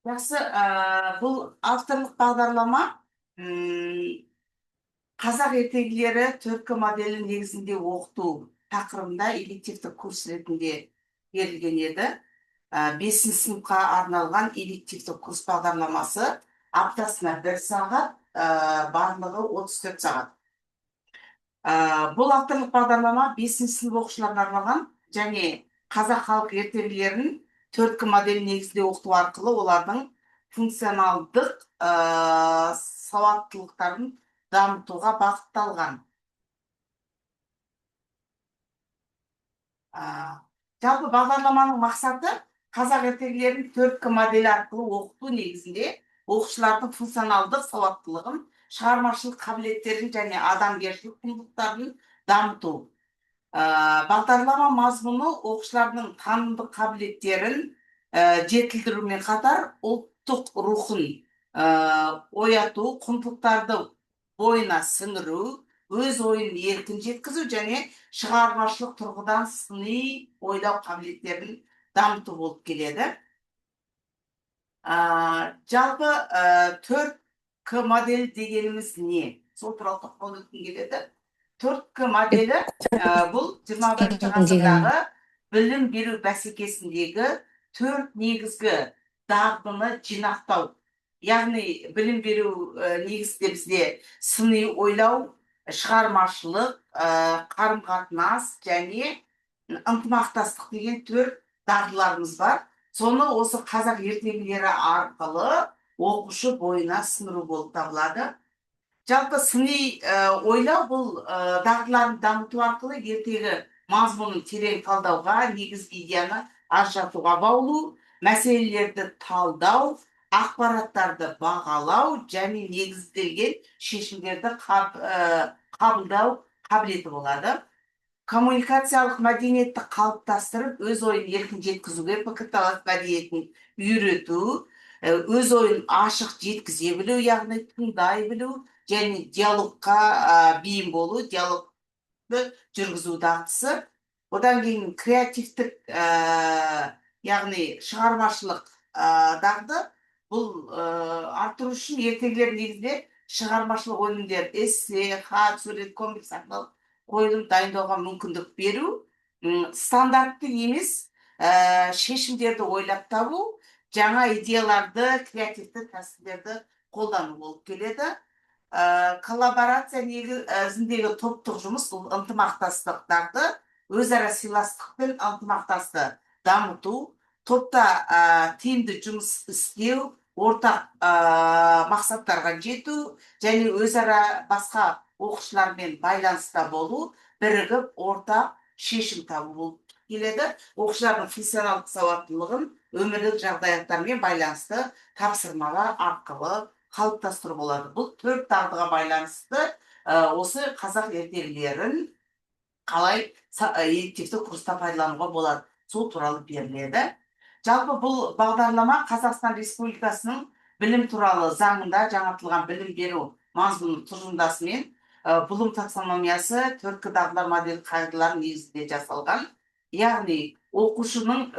Жақсы, бұл авторлық бағдарлама қазақ ертегілері төркі моделі негізінде оқыту тақырыбында элективті курс ретінде берілген еді. 5 сыныпқа арналған элективті курс бағдарламасы аптасына 1 сағат, барлығы 34 сағат. Бұл авторлық бағдарлама 5 сынып оқушыларына арналған және қазақ халық ертегілерін төрткі модель негізінде оқыту арқылы олардың функционалдық сауаттылықтарын дамытуға бағытталған. Жалпы бағдарламаның мақсаты қазақ ертегілерін төрткі модель арқылы оқыту негізінде оқушылардың функционалдық сауаттылығын, шығармашылық қабілеттерін және адамгершілік құндылықтарын дамыту. Бағдарлама мазмұны оқушылардың танымдық қабілеттерін жетілдірумен қатар ұлттық рухын ояту, құндылықтарды бойына сіңіру, өз ойын еркін жеткізу және шығармашылық тұрғыдан сыни ойлау қабілеттерін дамыту болып келеді. Жалпы 4К модель дегеніміз не? Сол туралы тоқталып өткім келеді. 4К моделі бұл 21-ші ғасырдағы білім беру бәсекесіндегі 4 негізгі дағдыны жинақтау. Яғни білім беру негізінде бізде сыни ойлау, шығармашылық, қарым-қатынас және ынтымақтастық деген 4 дағдыларымыз бар. Соны осы қазақ ертегілері арқылы оқушы бойына сіңіру болып табылады. Жалпы сыни ойлау бұл дағдыларын дамыту арқылы ертегі мазмұнын терең талдауға, негізгі идеяны ажыратуға баулу, мәселелерді талдау, ақпараттарды бағалау және негізделген шешімдерді қабылдау қабілеті болады. Коммуникациялық мәдениетті қалыптастырып, өз ойын еркін жеткізуге, пікірталас мәдениетін үйрету, өз ойын ашық жеткізе білу, яғни тыңдай білу және диалогқа бейім болу, диалогты жүргізу дағдысы. Одан кейін креативтік, яғни шығармашылық дағды. Бұл арттыру үшін ертегілер негізінде шығармашылық өнімдер, эссе, хат, сурет, комикс арқылы қойылым дайындауға мүмкіндік беру, стандартты емес шешімдерді ойлап табу, жаңа идеяларды, креативті тәсілдерді қолдану болып келеді. Коллаборация негізіндегі топтық жұмыс, ынтымақтастықтарды, өзара сыйластық пен ынтымақтасты дамыту, топта тиімді жұмыс істеу, ортақ мақсаттарға жету және өзара басқа оқушылармен байланыста болу, бірігіп ортақ шешім табу болып келеді. Оқушылардың функционалдық сауаттылығын өмірлік жағдаяттармен байланысты тапсырмалар арқылы қалыптастыру болады. Бұл 4 дағдыға байланысты осы қазақ ертегілерін қалай элективті курста пайдалануға болады, сол туралы беріледі. Жалпы бұл бағдарлама Қазақстан Республикасының білім туралы заңында жаңартылған білім беру мазмұны тұжырымдасымен Блум таксономиясы 4К дағдылар модель қағидалары негізінде жасалған. Яғни оқушының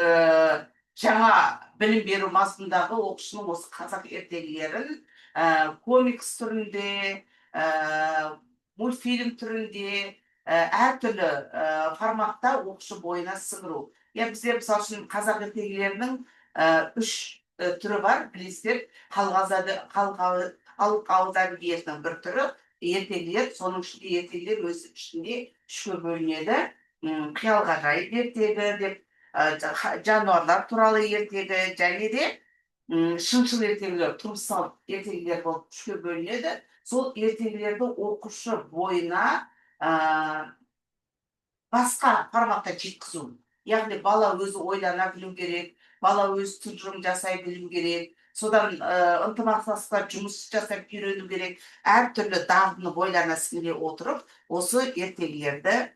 жаңа білім беру мазмұнындағы оқушының осы қазақ ертегілерін комикс түрінде, мультфильм түрінде, әртүрлі форматта оқушы бойына сіңіру. Бізде мысалы үшін қазақ ертегілерінің 3 түрі бар, білесіздер. Халық ауыз әдебиетінің бір түрі ертегілер, соның ішінде ертегілер өз ішінде 3-ке бөлінеді. Қиял ғажайып ертегі деп, жануарлар туралы ертегі және де шыншыл ертегілер, тұрмыстық ертегілер болып 3-ке бөлінеді. Сол ертегілерді оқушы бойына басқа форматта жеткізу. Яғни бала өзі ойлана білу керек, бала өзі тұжырым жасай білу керек, содан ынтымақтастықта жұмыс жасап үйрену керек. Әртүрлі дағдыны бойларына сіңіре отырып, осы ертегілерді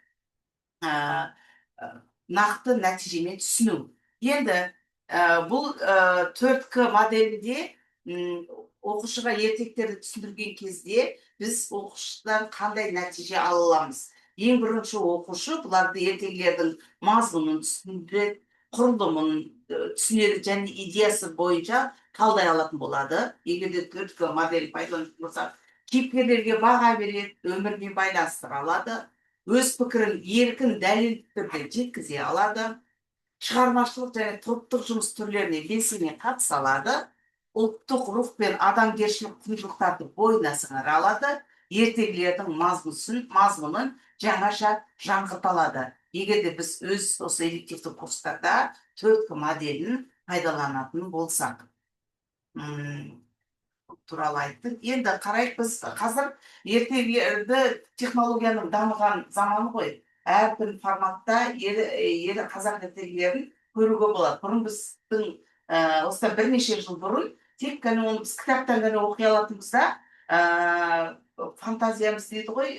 нақты нәтижемен түсіну. Енді бұл 4К моделінде оқушыға ертектерді түсіндірген кезде біз оқушыдан қандай нәтиже ала аламыз? Ең бірінші оқушы бұларды ертегілердің мазмұнын түсіндіреді, құрылымын түсінеді және идеясы бойынша талдай алатын болады. Егер де 4К модель пайдаланатын болсақ, кейіпкерлерге баға береді, өмірмен байланыстыра алады, өз пікірін еркін дәлелді түрде жеткізе алады, шығармашылық және топтық жұмыс түрлеріне белсене қатыса алады, ұлттық рух пен адамгершілік құндылықтарды бойына сіңіре алады, ертегілердің мазмұнын жаңаша жаңғырта алады. Егер де біз өз осы элективті курстарда 4К моделін пайдаланатын болсақ. Туралы айттық. Енді қарайық, біз қазір ертегілерді технологияның дамыған заманы ғой. Әртүрлі форматта қазақ ертегілерін көруге болады. Бұрын біздің осыдан бірнеше жыл бұрын тек қана оны біз кітаптан ғана оқи алатынбызда, фантазиямыз дейді ғой,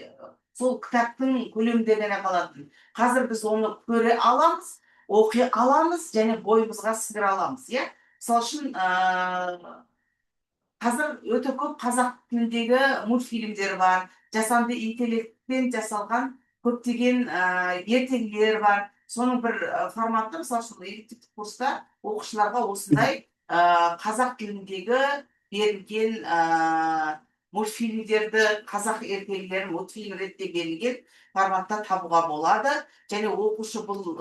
сол кітаптың көлемінде ғана қалатын. Қазір біз оны көре аламыз, оқи аламыз және бойымызға сіңіре аламыз. Мысалы үшін қазір өте көп қазақ тіліндегі мультфильмдер бар, жасанды интеллектпен жасалған көптеген ертегілер бар. Соның бір форматы, мысалы үшін элективті курста оқушыларға осындай қазақ тіліндегі берілген мультфильмдерді, қазақ ертегілерін мультфильм ретінде берілген форматта табуға болады. Және оқушы бұл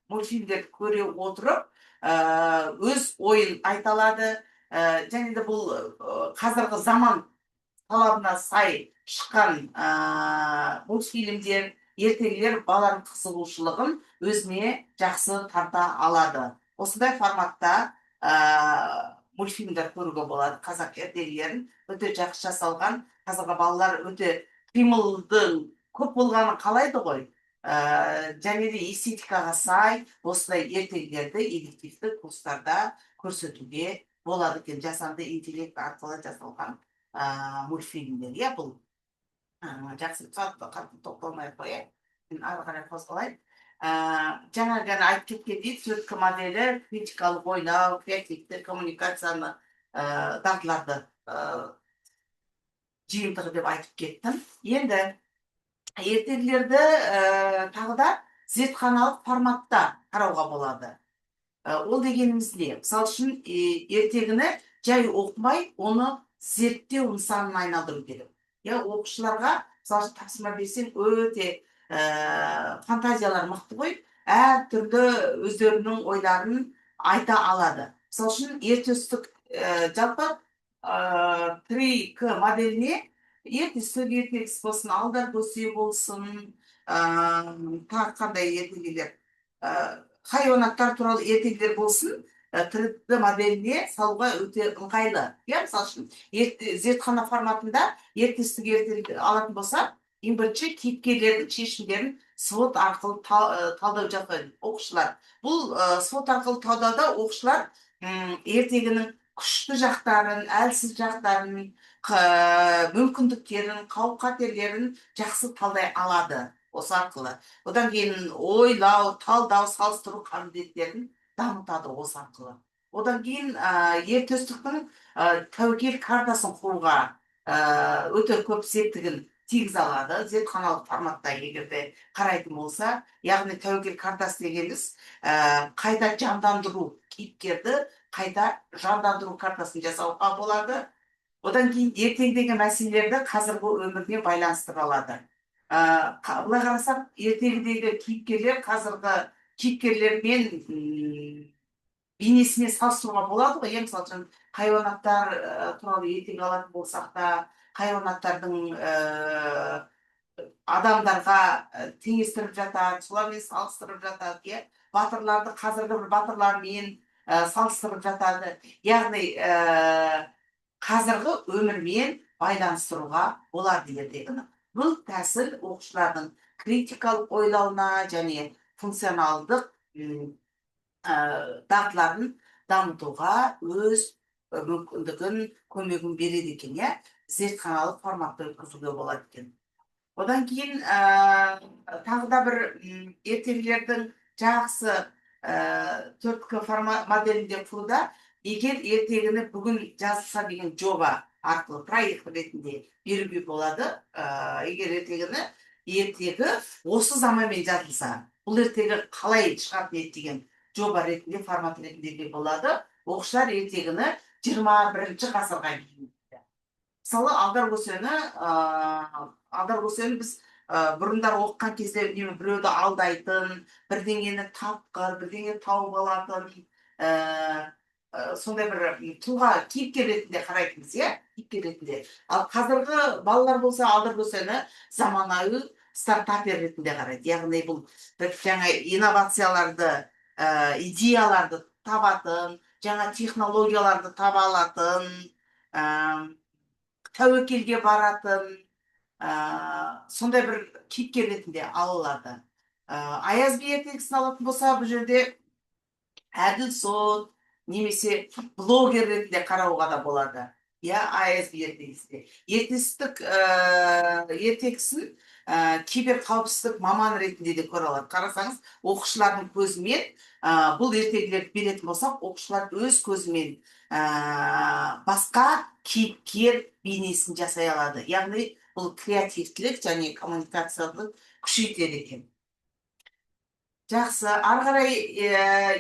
мультфильмдерді көре отырып өз ойын айта алады. Және де бұл қазіргі заман талабына сай шыққан мультфильмдер, ертегілер баланың қызығушылығын өзіне жақсы тарта алады. Осындай форматта мультфильмдер көруге болады. Қазақ ертегілерін өте жақсы жасалған. Қазіргі балалар өте қимылдың көп болғанын қалайды ғой. Және де эстетикаға сай осындай ертегілерді элективті курстарда көрсетуге болады екен. Жасанды интеллект арқылы жасалған мультфильмдер. Бұл жақсы қатты тоқталмай қояйық. Мен ары қарай қозғалайын. Жаңа айтып кеткендей, 4К моделі критикалық ойлау, креативті коммуникацияны дағдыларды жиынтығы деп айтып кеттім. Енді ертегілерді тағы да зертханалық форматта қарауға болады. Ол дегеніміз не? Мысалы үшін ертегіні жай оқымай, оны зерттеу нысанына айналдыру керек. Оқушыларға мысалы үшін тапсырма берсең, өте фантазиялар мықты ғой, әртүрлі өздерінің ойларын айта алады. Мысалы үшін ертөстік жалпы 3К моделіне ертөстік ертегісі болсын, алдар көсе болсын, тағы қандай ертегілер, хайуанаттар туралы ертегілер болсын, 3D моделіне салуға өте ыңғайлы. Мысалы үшін зертхана форматында ертөстік ертегі алатын болса, ең бірінші кейіпкерлердің шешімдерін свод арқылы талдау жасайды оқушылар. Бұл свод арқылы талдауда оқушылар ертегінің күшті жақтарын, әлсіз жақтарын, мүмкіндіктерін, қауіп-қатерлерін жақсы талдай алады осы арқылы. Одан кейін ойлау, талдау, салыстыру қабілеттерін дамытады осы арқылы. Одан кейін ертөстіктің тәуекел картасын құруға өте көп септігін тигізе алады. Зертханалық форматта егерде қарайтын болса, яғни тәуекел картасы дегеніміз қайта жандандыру, кейіпкерді қайта жандандыру картасын жасауға болады. Одан кейін ертегідегі мәселелерді қазіргі өмірге байланыстыра алады. Былай қарасақ, ертегідегі кейіпкерлер қазіргі кейіпкерлермен бейнесіне салыстыруға болады ғой. Мысалы үшін хайуанаттар туралы ертегі алатын болсақ та, хайуанаттардың адамдарға теңестіріп жатады, солармен салыстырып жатады. Батырларды қазіргі бір батырлармен салыстырып жатады. Яғни қазіргі өмірмен байланыстыруға болады ертегіні. Бұл тәсіл оқушылардың критикалық ойлауына және функционалдық дағдыларын дамытуға өз мүмкіндігін, көмегін береді екен. Зертханалық форматта өткізуге болады екен. Одан кейін тағы да бір ертегілердің жақсы 4К моделінде құруда, егер ертегіні бүгін жазылса деген жоба арқылы проект ретінде беруге болады. Егер ертегі осы заманмен жазылса, бұл ертегі қалай шығатын еді деген жоба ретінде, формат ретінде де болады. Оқушылар ертегіні 21-ші ғасырға кейінді. Мысалы, алдар көсені біз бұрындар оқыған кезде біреуді алдайтын, бірдеңені тапқыр, бірдеңені тауып алатын, сондай бір тұлға кейіпкер ретінде қарайтынбыз, иә, кейіпкер ретінде. Ал қазіргі балалар болса, алдар көсені заманауи стартапер ретінде қарайды. Яғни бұл бір жаңа инновацияларды, идеяларды табатын, жаңа технологияларды таба алатын, тәуекелге баратын, сондай бір кейіпкер ретінде алынады. Аяз би ертегісін алатын болса, бұл жерде әділ сот немесе блогер ретінде қарауға да болады. Я аяз би ертегісінде. Ертегісін кибер қауіпсіздік маман ретінде де көре алады. Қарасаңыз, оқушылардың көзімен бұл ертегілерді беретін болсақ, оқушылар өз көзімен басқа кейіпкер бейнесін жасай алады. Яғни бұл креативтілік және коммуникациялық күшейтеді екен. Жақсы, ары қарай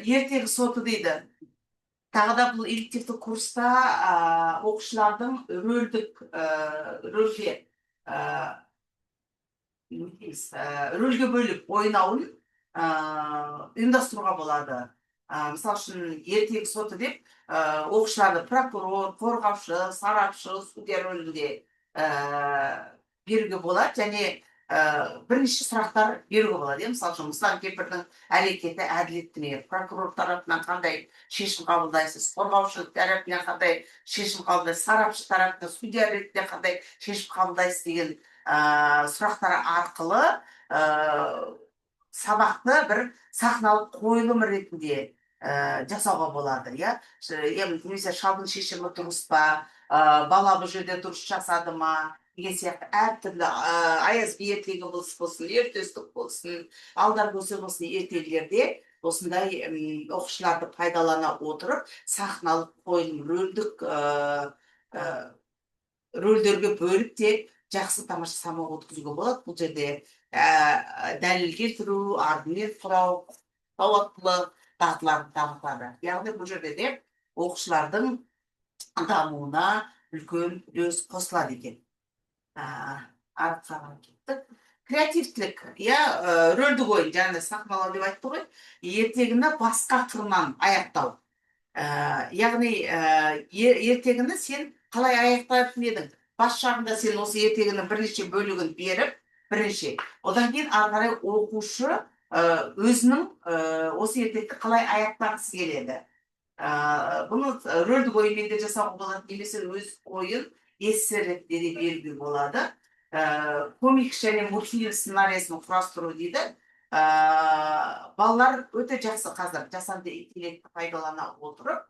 ертегі соты дейді. Тағы да бұл элективті курста оқушылардың рөлге бөліп ойнауын ұйымдастыруға болады. Мысалы үшін ертегі соты деп оқушыларды прокурор, қорғаушы, сарапшы, судья рөлінде беруге болады, және бірнеше сұрақтар беруге болады. Мысалы үшін Мұслан кемпірдің әрекеті әділетті ме? Прокурор тарапынан қандай шешім қабылдайсыз? Қорғаушы тарапынан қандай шешім қабылдайсыз? Сарапшы тарапынан, судья ретінде қандай шешім қабылдайсыз деген сұрақтар арқылы сабақты бір сахналық қойылым ретінде жасауға болады. Немесе шалдың шешімі дұрыс па, бала бұл жерде дұрыс жасады ма деген сияқты әртүрлі аяз би ертегі болсын, ертөстік болсын, алдар көсе болсын ертегілерде осындай оқушыларды пайдалана отырып сахналық қойылым, рөлдерге бөліп те жақсы тамаша сабақ өткізуге болады. Бұл жерде дәлел келтіру, аргумент құрау, сауаттылық дағдыларын дамытады. Яғни бұл жерде де оқушылардың дамуына үлкен үлес қосылады екен. Артқа кеттік. Креативтілік, рөлдік ойын, жаңа сахналау деп айтты ғой, ертегіні басқа қырынан аяқтау. Яғни ертегіні сен қалай аяқтайтын едің? Бас жағында сен осы ертегінің бірнеше бөлігін беріп, одан кейін ары қарай оқушы өзінің осы ертекті қалай аяқтағысы келеді. Бұны рөлдік ойынмен де жасауға болады, немесе өз ойын эссе ретінде де беруге болады. Комикс және мультфильм сценарийсін құрастыру дейді. Балалар өте жақсы қазір жасанды интеллектті пайдалана отырып,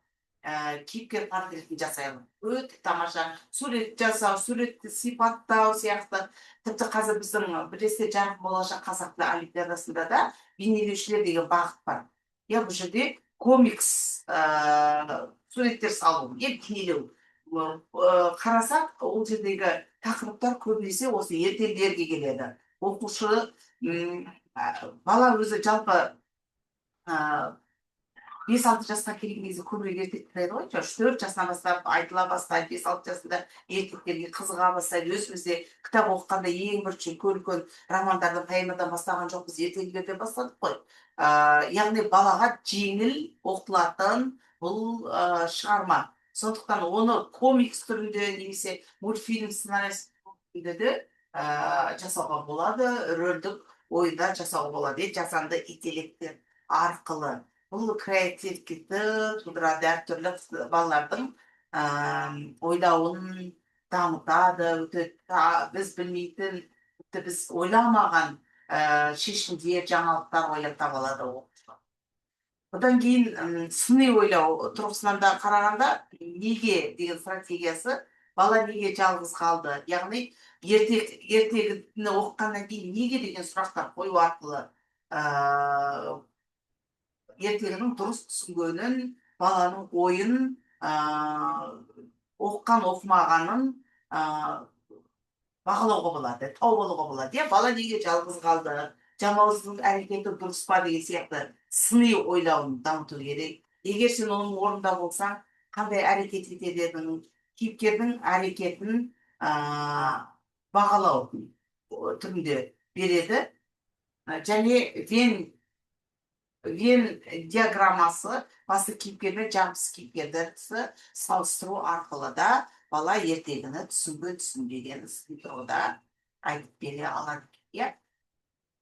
кейіпкер портретін жасай алады. Өте тамаша сурет жасау, суретті сипаттау сияқты. Тіпті қазір біздің біресе жарық болашақ қазақ тілі олимпиадасында да бейнелеушілер деген бағыт бар. Бұл жерде комикс суреттер салу, бейнелеу. Қарасақ, ол жердегі тақырыптар көбінесе осы ертегілерге келеді. Оқушы, бала өзі жалпы 5-6 жасқа келген кезде көбірек ертек тыңдайды ғой. 3-4 жасынан бастап айтыла бастайды, 5-6 жасында ертектерге қызыға бастайды. Өзімізде кітап оқығанда ең бірінші үлкен романдардан, поэмадан бастаған жоқпыз, ертегілерден бастадық қой. Яғни балаға жеңіл оқылатын бұл шығарма. Сондықтан оны комикс түрінде немесе мультфильм сценарийсінде де жасауға болады, рөлдік ойындар жасауға болады, жасанды интеллекттер арқылы. Бұл креативтілікті тудырады, әртүрлі балалардың ойлауын дамытады, біз білмейтін, біз ойламаған шешімдер, жаңалықтар ойлап таба алады оқушылар. Одан кейін сыни ойлау тұрғысынан да қарағанда, неге деген стратегиясы, бала неге жалғыз қалды? Яғни ертегіні оқығаннан кейін неге деген сұрақтар қою арқылы ертегінің дұрыс түсінгенін, баланың ойын, оққан оқымағанын бағалауға болады, тауып алуға болады. Бала неге жалғыз қалды? жалауыздың әрекеті дұрыс па деген сияқты сыни ойлауын дамыту керек. Егер сен оның орнында болсаң, қандай әрекет етеді едің, кейіпкердің әрекетін бағалау түрінде береді. Және Вен диаграммасы басты кейіпкер мен жартысы кейіпкерді салыстыру арқылы да бала ертегіні түсінбегені сіздің тұрғыда айтып бере алады. Иә.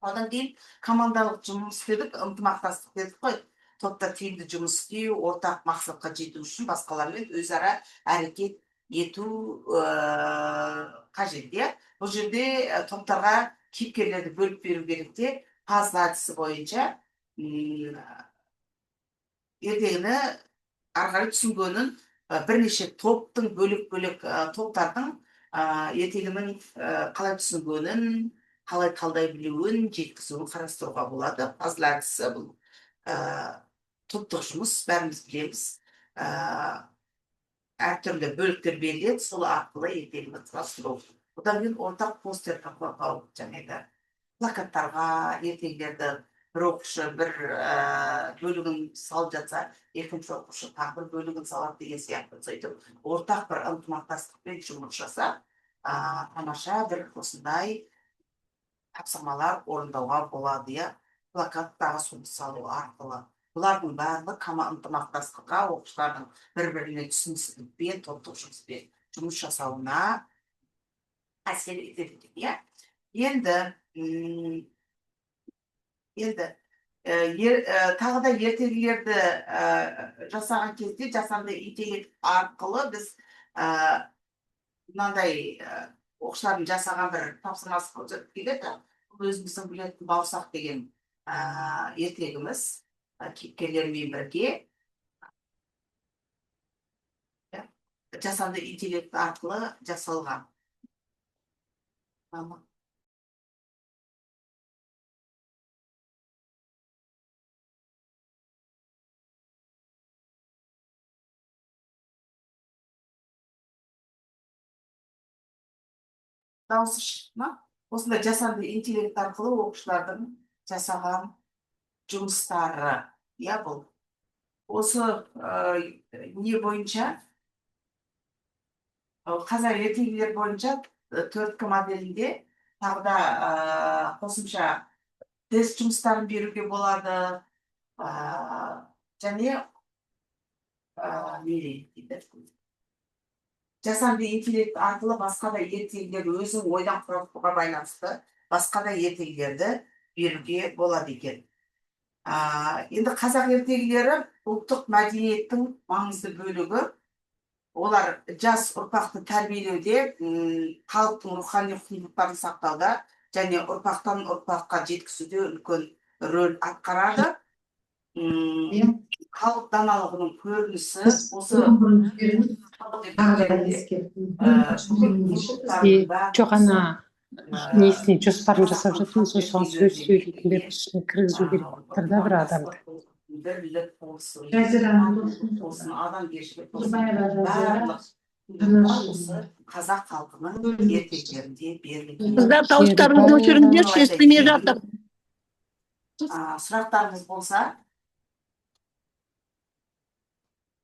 Одан кейін командалық жұмыс дедік, ынтымақтастық дедік қой. Топта тиімді жұмыс істеу, ортақ мақсатқа жету үшін басқалармен өзара әрекет ету қажет. Иә. Бұл жерде топтарға кейіпкерлерді бөліп беру керек те, пазл әдісі бойынша ертегіні ары қарай түсінгенін бірнеше топтың бөлек топтардың ертегінің қалай түсінгенін, қалай талдай білуін, жеткізуін қарастыруға болады. Пазл әдісі бұл топтық жұмыс, бәріміз білеміз. Әртүрлі бөліктер беріледі, сол арқылы ертегіні құрастыру. Одан кейін ортақ постер қабылдау, жаңағы плакаттарға ертегілерді бір оқушы бір бөлігін салып жатса, екінші оқушы тағы бір бөлігін салады деген сияқты. Сөйтіп, ортақ бір ынтымақтастықпен жұмыс жасап, тамаша бір осындай тапсырмалар орындауға болады. Иә, плакаттағы суды салу арқылы. Бұлардың барлығы ынтымақтастыққа, оқушылардың бір-біріне түсіністікпен, топтық жұмыспен жұмыс жасауына әсер етеді. Иә. Енді тағы да ертегілерді жасаған кезде жасанды интеллект арқылы біз мынандай оқушылардың жасаған бір тапсырмасы көрсетіп келеді. Бұл өзіміздің білетін бауырсақ деген ертегіміз кейіпкерлермен бірге жасанды интеллект арқылы жасалған. Дауысы шықты ма? Осындай жасанды интеллект арқылы оқушылардың жасаған жұмыстары. Иә, бұл. Осы не бойынша? Қазақ ертегілер бойынша 4К моделінде тағы да қосымша тест жұмыстарын беруге болады. Және жасанды интеллект арқылы басқа да ертегілер өзің ойдан құрастыруға байланысты басқа да ертегілерді беруге болады екен. Енді қазақ ертегілері ұлттық мәдениеттің маңызды бөлігі. Олар жас ұрпақты тәрбиелеуде, халықтың рухани құндылықтарын сақтауда және ұрпақтан ұрпаққа жеткізуде үлкен рөл атқарады. Халық даналығының көрінісі осы жоқ, ана несіне жоспарын жасап жатырмыз, соған сөз сөйлейтіндер ішіне кіргізу керек болып да бір адамды. Осы қазақ халқының ертегілерінде берілген. Қыздар, дауыстарыңызды өшіріңдерші, естілмей жатыр. Сұрақтарыңыз болса,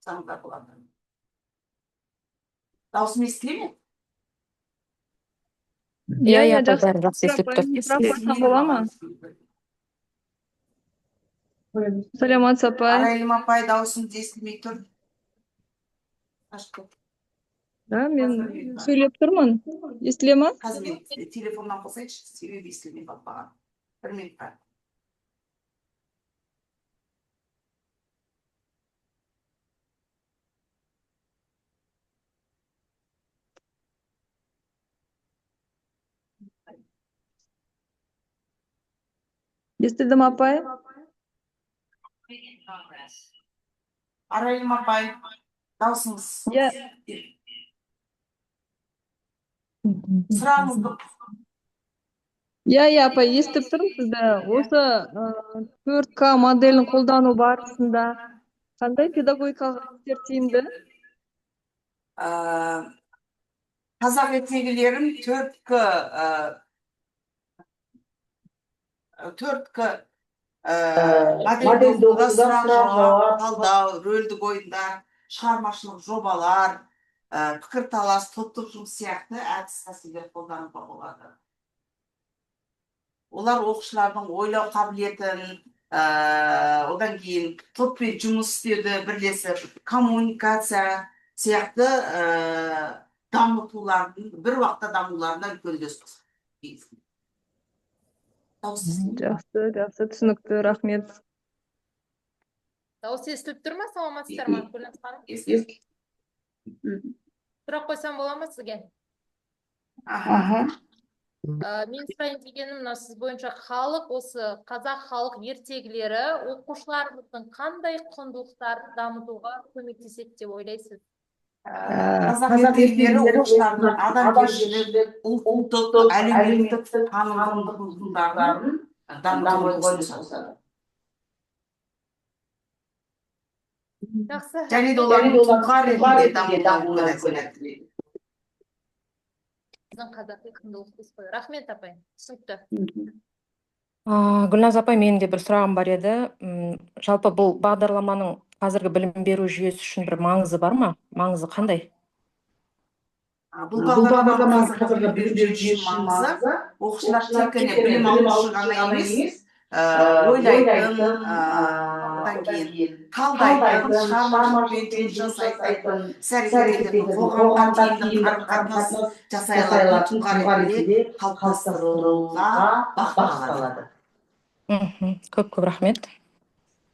саңыздар болады. Дауысым естіле ме? Иә, жақсы естіліп тұр. Микрофон бола ма? Саламат апай. Арайлым апай, дауысым естілмей тұр. Да, мен сөйлеп тұрмын. Естіле ма? Қазір мен телефоннан қосайыншы, себебі естілмей қалып. Бір минутқа. Естілдім апай. Арайлым апай, даусыңыз. Сұрағыңызды. Иә, апай, естіп тұрмын сізді. Осы 4К моделін қолдану барысында қандай педагогикалық әдістер тиімді? Қазақ ертегілерін 4К төрткі модельді оқытуда сұрақ жауап, талдау, рөлдік ойындар, шығармашылық жобалар, пікірталас, топтық жұмыс сияқты әдіс тәсілдер қолдануға болады. Олар оқушылардың ойлау қабілетін, одан кейін топпен жұмыс істеуді бірлесіп, коммуникация сияқты дамытулардың, бір уақытта дамуларына үлкен үлес қосады. Жақсы, түсінікті, рахмет. Дауыс естіліп тұр ма, саламатсыздар ма? Гүлназ ханым? Сұрақ қойсам бола ма сізге? Мен сұрайын дегенім, мынау сіз бойынша осы қазақ халық ертегілері оқушыларымыздың қандай құндылықтарын дамытуға көмектеседі деп ойлайсыз? Қазақ ертегілері оқушылардың адамгершілік, ұлттық, әлеуметтік танымдық құндылықтарын дамытуға үлес қосады. Жақсы. және де олардың тұлға ретінде дамуына әсер етеді. Біздің қазақи құндылықпыз ғой. Рахмет апай, түсінікті. Гүлназ апай, менің де бір сұрағым бар еді. Жалпы бұл бағдарламаның қазіргі білім беру жүйесі үшін бір маңызы бар ма? Маңызы қандай? Бұл бағдарламаның қазіргі білім беру жүйесі маңызы оқушылар тек қана білім алушы ғана емес, ойлайтын, одан кейін талдайтын, шығармашылықпен жұмыс жасайтын, іс-әрекет ететін, қоғамға тиімді қарым-қатынас жасай алатын тұлға ретінде қалыптастыруға бағытталады. Көп рахмет.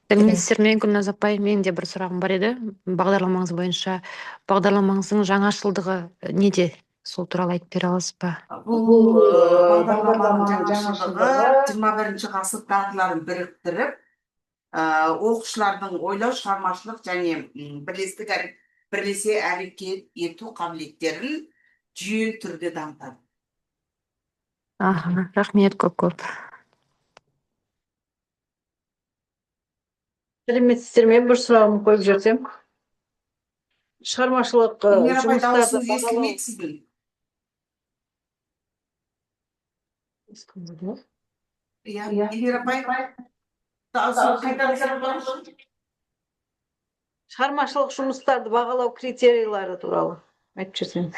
Сәлеметсіздер ме, Гүлназ апай, менің де бір сұрағым бар еді. Бағдарламаңыз бойынша бағдарламаңыздың жаңашылдығы неде? Сол туралы айтып бере аласыз ба? Бұл бағдарламаның жаңашылдығы 21 ғасыр дағдыларын біріктіріп, оқушылардың ойлау, шығармашылық және бірлесе әрекет ету қабілеттерін жүйелі түрде дамытады. Рахмет көп. Сәлеметсіздер ме, бір сұрағым қойып жүрсем. Шығармашылық Эльмира апай, жұмыстарды дауысыңыз естілмейді сіздің. Эльмира апай, дауысыңыз қайтарыңыз. Шығармашылық жұмыстарды бағалау критерийлері туралы айтып жүрсем.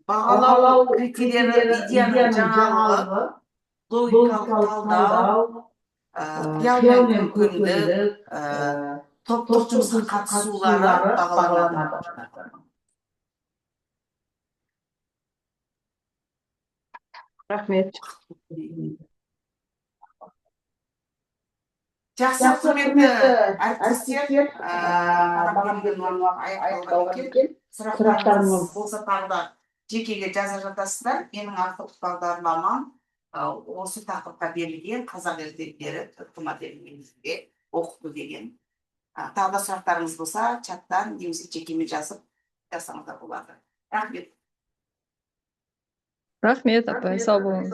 Бағалау критерийлері идеяның жаңалығы, логикалық талдау, қиял мен мүмкіндік, топтық жұмысқа қатысулары бағаланады. Рахмет. Жақсы, құрметті әріптестер, сұрақтарыңыз болса тағы да жекеге жаза жатасыздар. Менің артық бағдарламам осы тақырыпқа берілген қазақ ертегілері түркі моделінде оқыту деген. Тағы да сұрақтарыңыз болса, чаттан немесе жекеме жазып жасаңыздар болады. Рахмет. Рахмет апай, сау болыңыз.